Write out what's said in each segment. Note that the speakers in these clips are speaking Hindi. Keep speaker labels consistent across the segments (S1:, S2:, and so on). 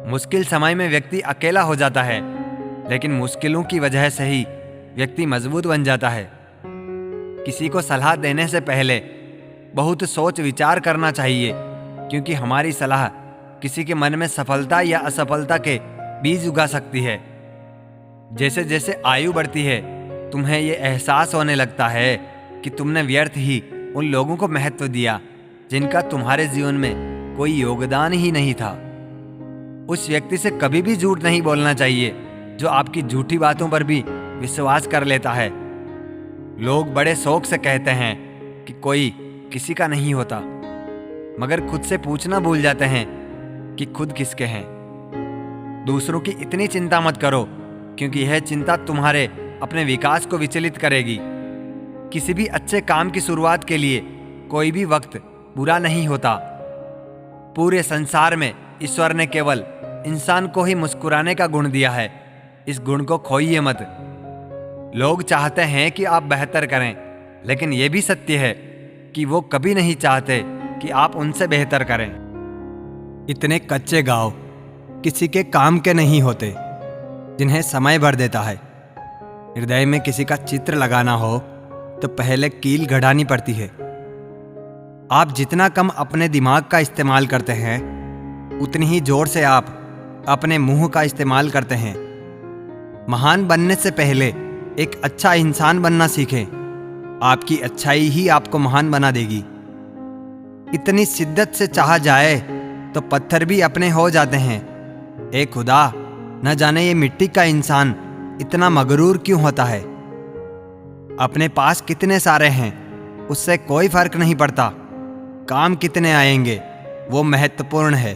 S1: मुश्किल समय में व्यक्ति अकेला हो जाता है, लेकिन मुश्किलों की वजह से ही व्यक्ति मजबूत बन जाता है। किसी को सलाह देने से पहले बहुत सोच विचार करना चाहिए, क्योंकि हमारी सलाह किसी के मन में सफलता या असफलता के बीज उगा सकती है। जैसे जैसे आयु बढ़ती है, तुम्हें यह एहसास होने लगता है कि तुमने व्यर्थ ही उन लोगों को महत्व दिया जिनका तुम्हारे जीवन में कोई योगदान ही नहीं था। उस व्यक्ति से कभी भी झूठ नहीं बोलना चाहिए जो आपकी झूठी बातों पर भी विश्वास कर लेता है। लोग बड़े शौक से कहते हैं कि कोई किसी का नहीं होता, मगर खुद से पूछना भूल जाते हैं कि खुद किसके हैं। दूसरों की इतनी चिंता मत करो, क्योंकि यह चिंता तुम्हारे अपने विकास को विचलित करेगी। किसी भी अच्छे काम की शुरुआत के लिए कोई भी वक्त बुरा नहीं होता। पूरे संसार में ईश्वर ने केवल इंसान को ही मुस्कुराने का गुण दिया है। इस गुण को खोइए मत। लोग चाहते हैं कि आप बेहतर करें, लेकिन यह भी सत्य है कि वो कभी नहीं चाहते कि आप उनसे बेहतर करें। इतने कच्चे गांव किसी के काम के नहीं होते जिन्हें समय भर देता है। हृदय में किसी का चित्र लगाना हो तो पहले कील गढ़ानी पड़ती है। आप जितना कम अपने दिमाग का इस्तेमाल करते हैं, उतनी ही जोर से आप अपने मुंह का इस्तेमाल करते हैं। महान बनने से पहले एक अच्छा इंसान बनना सीखें। आपकी अच्छाई ही आपको महान बना देगी। इतनी शिद्दत से चाहा जाए तो पत्थर भी अपने हो जाते हैं। ए खुदा, न जाने ये मिट्टी का इंसान इतना मगरूर क्यों होता है। अपने पास कितने सारे हैं उससे कोई फर्क नहीं पड़ता। काम कितने आएंगे वो महत्वपूर्ण है।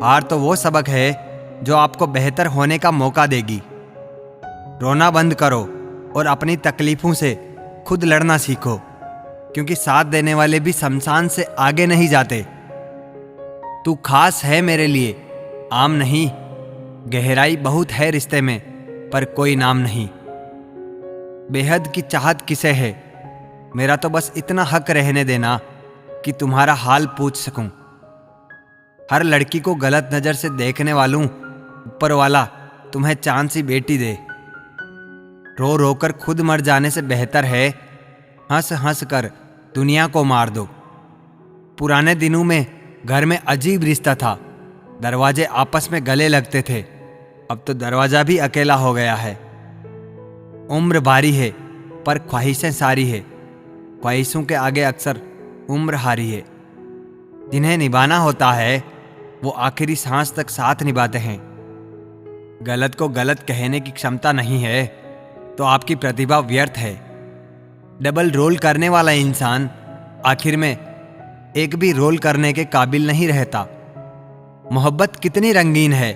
S1: हार तो वो सबक है जो आपको बेहतर होने का मौका देगी। रोना बंद करो और अपनी तकलीफों से खुद लड़ना सीखो, क्योंकि साथ देने वाले भी शमशान से आगे नहीं जाते। तू खास है मेरे लिए, आम नहीं। गहराई बहुत है रिश्ते में, पर कोई नाम नहीं। बेहद की चाहत किसे है? मेरा तो बस इतना हक रहने देना कि तुम्हारा हाल पूछ सकूं। हर लड़की को गलत नजर से देखने वालों ऊपर वाला तुम्हें चांद सी बेटी दे। रो रो कर खुद मर जाने से बेहतर है हंस हंस कर दुनिया को मार दो। पुराने दिनों में घर में अजीब रिश्ता था। दरवाजे आपस में गले लगते थे। अब तो दरवाजा भी अकेला हो गया है। उम्र भारी है पर ख्वाहिशें सारी है। ख्वाहिशों के आगे अक्सर उम्र हारी है। जिन्हें निभाना होता है वो आखिरी सांस तक साथ निभाते हैं। गलत को गलत कहने की क्षमता नहीं है तो आपकी प्रतिभा व्यर्थ है। डबल रोल करने वाला इंसान आखिर में एक भी रोल करने के काबिल नहीं रहता। मोहब्बत कितनी रंगीन है,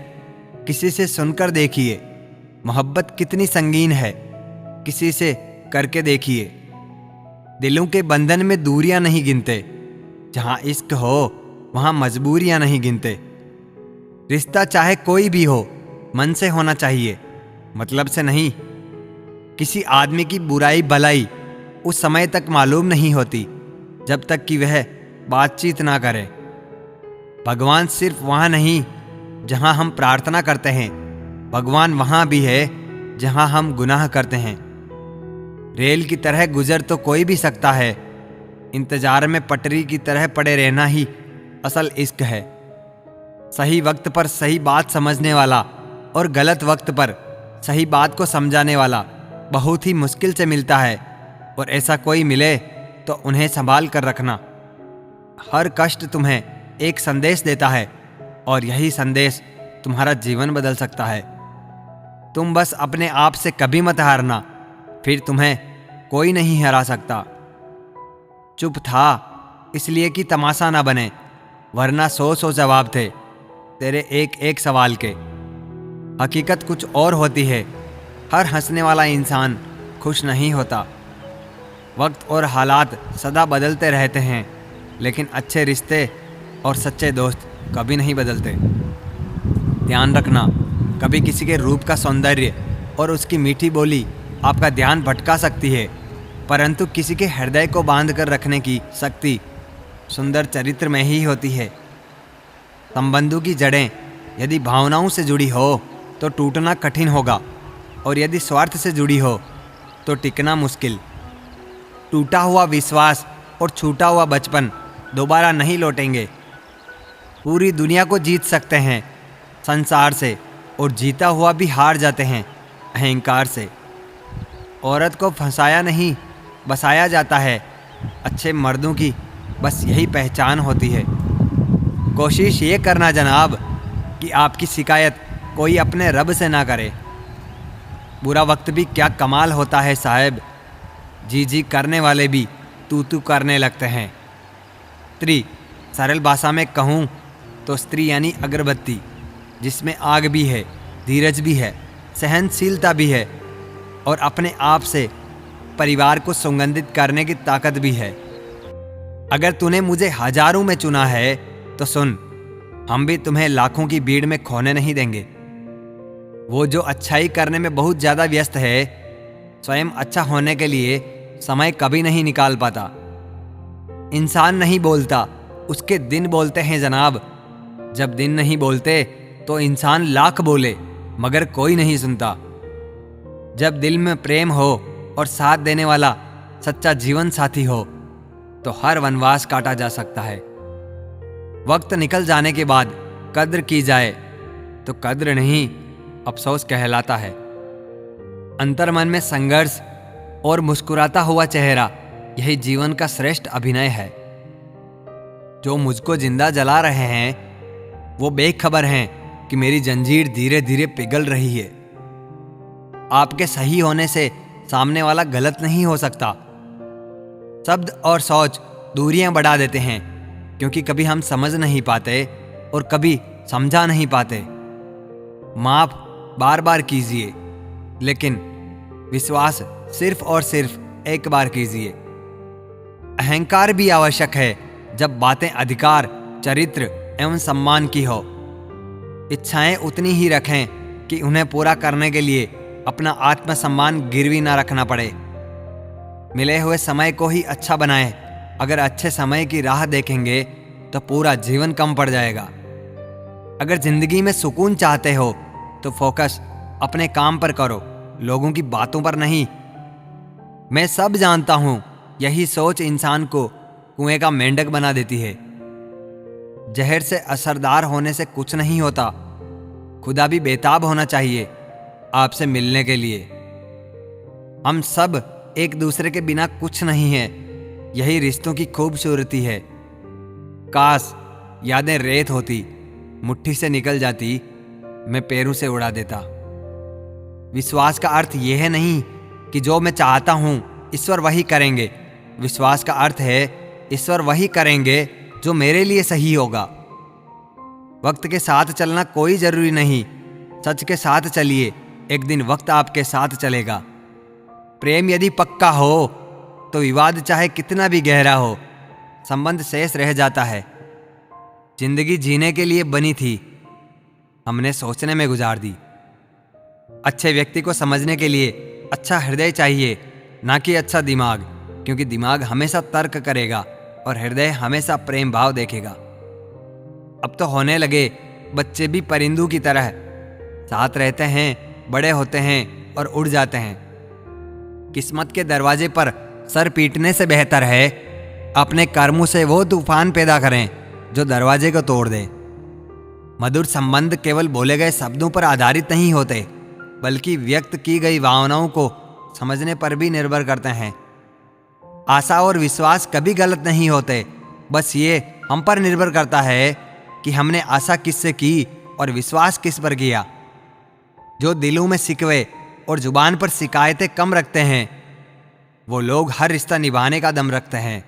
S1: किसी से सुनकर देखिए। मोहब्बत कितनी संगीन है, किसी से करके देखिए। दिलों के बंधन में दूरियां नहीं गिनते। जहां इश्क हो वहां मजबूरियां नहीं गिनते। रिश्ता चाहे कोई भी हो, मन से होना चाहिए, मतलब से नहीं। किसी आदमी की बुराई भलाई उस समय तक मालूम नहीं होती जब तक कि वह बातचीत ना करे। भगवान सिर्फ वहां नहीं जहां हम प्रार्थना करते हैं, भगवान वहां भी है जहां हम गुनाह करते हैं। रेल की तरह गुजर तो कोई भी सकता है, इंतजार में पटरी की तरह पड़े रहना ही असल इश्क है। सही वक्त पर सही बात समझने वाला और गलत वक्त पर सही बात को समझाने वाला बहुत ही मुश्किल से मिलता है, और ऐसा कोई मिले तो उन्हें संभाल कर रखना। हर कष्ट तुम्हें एक संदेश देता है, और यही संदेश तुम्हारा जीवन बदल सकता है। तुम बस अपने आप से कभी मत हारना, फिर तुम्हें कोई नहीं हरा सकता। चुप था इसलिए कि तमाशा ना बने, वरना 100 जवाब थे तेरे एक एक सवाल के। हकीकत कुछ और होती है। हर हंसने वाला इंसान खुश नहीं होता। वक्त और हालात सदा बदलते रहते हैं, लेकिन अच्छे रिश्ते और सच्चे दोस्त कभी नहीं बदलते। ध्यान रखना, कभी किसी के रूप का सौंदर्य और उसकी मीठी बोली आपका ध्यान भटका सकती है, परंतु किसी के हृदय को बांध कर रखने की शक्ति सुंदर चरित्र में ही होती है। संबंधों की जड़ें यदि भावनाओं से जुड़ी हो तो टूटना कठिन होगा, और यदि स्वार्थ से जुड़ी हो तो टिकना मुश्किल। टूटा हुआ विश्वास और छूटा हुआ बचपन दोबारा नहीं लौटेंगे। पूरी दुनिया को जीत सकते हैं संसार से, और जीता हुआ भी हार जाते हैं अहंकार से। औरत को फंसाया नहीं बसाया जाता है, अच्छे मर्दों की बस यही पहचान होती है। कोशिश ये करना जनाब कि आपकी शिकायत कोई अपने रब से ना करे। बुरा वक्त भी क्या कमाल होता है साहब, जी जी करने वाले भी तू तू करने लगते हैं। स्त्री, सरल भाषा में कहूँ तो स्त्री यानी अगरबत्ती, जिसमें आग भी है, धीरज भी है, सहनशीलता भी है, और अपने आप से परिवार को सुगंधित करने की ताकत भी है। अगर तूने मुझे हजारों में चुना है तो सुन, हम भी तुम्हें लाखों की भीड़ में खोने नहीं देंगे। वो जो अच्छाई करने में बहुत ज़्यादा व्यस्त है, स्वयं अच्छा होने के लिए समय कभी नहीं निकाल पाता। इंसान नहीं बोलता, उसके दिन बोलते हैं जनाब। जब दिन नहीं बोलते तो इंसान लाख बोले मगर कोई नहीं सुनता। जब दिल में प्रेम हो और साथ देने वाला सच्चा जीवन साथी हो तो हर वनवास काटा जा सकता है। वक्त निकल जाने के बाद कद्र की जाए तो कद्र नहीं, अफसोस कहलाता है। अंतर्मन में संघर्ष और मुस्कुराता हुआ चेहरा, यही जीवन का श्रेष्ठ अभिनय है। जो मुझको जिंदा जला रहे हैं वो बेखबर हैं कि मेरी जंजीर धीरे धीरे पिघल रही है। आपके सही होने से सामने वाला गलत नहीं हो सकता। शब्द और सोच दूरियां बढ़ा देते हैं, क्योंकि कभी हम समझ नहीं पाते और कभी समझा नहीं पाते। माफ बार बार कीजिए, लेकिन विश्वास सिर्फ और सिर्फ एक बार कीजिए। अहंकार भी आवश्यक है जब बातें अधिकार, चरित्र एवं सम्मान की हो। इच्छाएं उतनी ही रखें कि उन्हें पूरा करने के लिए अपना आत्मसम्मान गिरवी ना रखना पड़े। मिले हुए समय को ही अच्छा बनाएं। अगर अच्छे समय की राह देखेंगे तो पूरा जीवन कम पड़ जाएगा। अगर जिंदगी में सुकून चाहते हो तो फोकस अपने काम पर करो, लोगों की बातों पर नहीं। मैं सब जानता हूं, यही सोच इंसान को कुएं का मेंढक बना देती है। जहर से असरदार होने से कुछ नहीं होता। खुदा भी बेताब होना चाहिए आपसे मिलने के लिए। हम सब एक दूसरे के बिना कुछ नहीं है, यही रिश्तों की खूबसूरती है। काश यादें रेत होती, मुट्ठी से निकल जाती, मैं पैरों से उड़ा देता। विश्वास का अर्थ यह है नहीं कि जो मैं चाहता हूं ईश्वर वही करेंगे। विश्वास का अर्थ है ईश्वर वही करेंगे जो मेरे लिए सही होगा। वक्त के साथ चलना कोई जरूरी नहीं, सच के साथ चलिए, एक दिन वक्त आपके साथ चलेगा। प्रेम यदि पक्का हो तो विवाद चाहे कितना भी गहरा हो, संबंध शेष रह जाता है। जिंदगी जीने के लिए बनी थी, हमने सोचने में गुजार दी। अच्छे व्यक्ति को समझने के लिए अच्छा हृदय चाहिए, ना कि अच्छा दिमाग, क्योंकि दिमाग हमेशा तर्क करेगा और हृदय हमेशा प्रेम भाव देखेगा। अब तो होने लगे बच्चे भी परिंदों की तरह, साथ रहते हैं, बड़े होते हैं और उड़ जाते हैं। किस्मत के दरवाजे पर सर पीटने से बेहतर है अपने कर्मों से वो तूफान पैदा करें जो दरवाजे को तोड़ दे। मधुर संबंध केवल बोले गए शब्दों पर आधारित नहीं होते, बल्कि व्यक्त की गई भावनाओं को समझने पर भी निर्भर करते हैं। आशा और विश्वास कभी गलत नहीं होते, बस ये हम पर निर्भर करता है कि हमने आशा किससे की और विश्वास किस पर किया। जो दिलों में शिकवे और जुबान पर शिकायतें कम रखते हैं, वो लोग हर रिश्ता निभाने का दम रखते हैं।